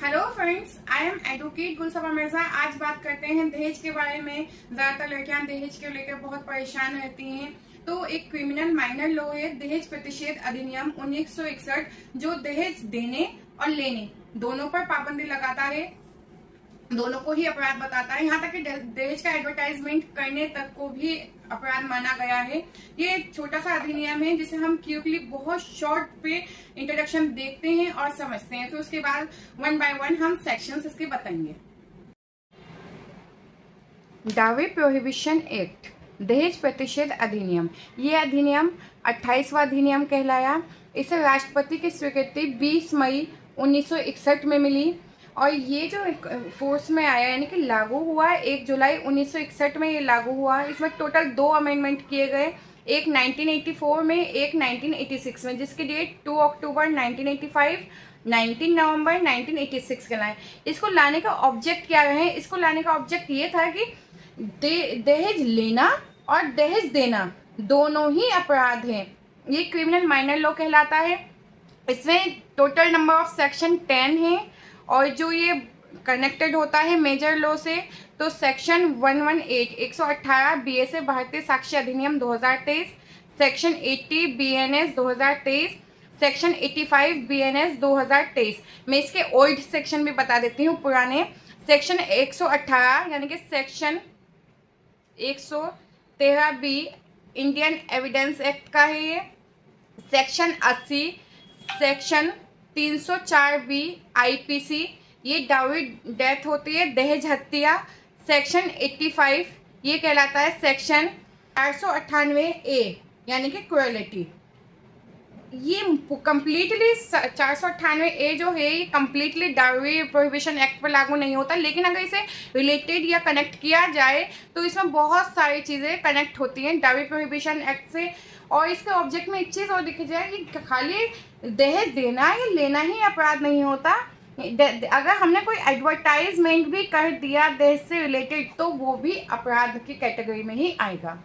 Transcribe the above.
Hello friends, I am advocate Gulsaba Mirza. आज बात करते हैं दहेज के बारे में। ज्यादातर लड़कियां दहेज को लेकर बहुत परेशान रहती हैं। तो एक क्रिमिनल माइनर लॉ है दहेज प्रतिषेध अधिनियम 1961, जो दहेज देने और लेने दोनों पर पाबंदी लगाता है, दोनों को ही अपराध बताता है। यहाँ तक कि दहेज का एडवर्टाइजमेंट करने तक को भी अपराध माना गया है। ये एक छोटा सा अधिनियम है जिसे हम क्विकली बहुत शॉर्ट पे इंट्रोडक्शन देखते हैं और समझते हैं, फिर उसके बाद वन बाय वन हम सेक्शंस इसके बताएंगे। डावे प्रोहिबिशन एक्ट, दहेज प्रतिषेध अधिनियम। ये अधिनियम 28वां अधिनियम कहलाया। इसे राष्ट्रपति की स्वीकृति 20 मई 1961 में मिली और ये जो फोर्स में आया यानी कि लागू हुआ 1 जुलाई 1961 में ये लागू हुआ। इसमें टोटल 2 अमेंडमेंट किए गए, एक 1984 में, एक 1986 में, जिसकी डेट 2 अक्टूबर 1985, 19 नवंबर 1986 के लाए। इसको लाने का ऑब्जेक्ट क्या रहे? इसको लाने का ऑब्जेक्ट ये था कि दहेज लेना और दहेज देना दोनों ही अपराध हैं। ये क्रिमिनल माइनर लॉ कहलाता है। इसमें टोटल नंबर ऑफ सेक्शन 10 है और जो ये कनेक्टेड होता है मेजर लॉ से, तो सेक्शन 118 118 बीएसए भारतीय साक्ष्य अधिनियम 2023, सेक्शन 80 बीएनएस 2023, सेक्शन 85 बीएनएस 2023। मैं इसके ओल्ड सेक्शन भी बता देती हूँ, पुराने। सेक्शन 118 यानी कि section 113 B Indian evidence act का है ये। सेक्शन 80 सेक्शन 304 बी आईपीसी, ये डाउरी डेथ होती है, दहेज हत्या। सेक्शन 85 ये कहलाता है सेक्शन 498 ए यानी कि क्रुएलिटी। ये कम्प्लीटली 498 ए जो है ये कम्प्लीटली डाउरी प्रोहिबिशन एक्ट पर लागू नहीं होता, लेकिन अगर इसे रिलेटेड या कनेक्ट किया जाए तो इसमें बहुत सारी चीज़ें कनेक्ट होती हैं डाउरी प्रोहिबिशन एक्ट से। और इसके ऑब्जेक्ट में एक चीज़ और दिखी जाए कि खाली दहेज देना या लेना ही अपराध नहीं होता। अगर हमने कोई एडवर्टाइजमेंट भी कर दिया दहेज से रिलेटेड तो वो भी अपराध की कैटेगरी में ही आएगा।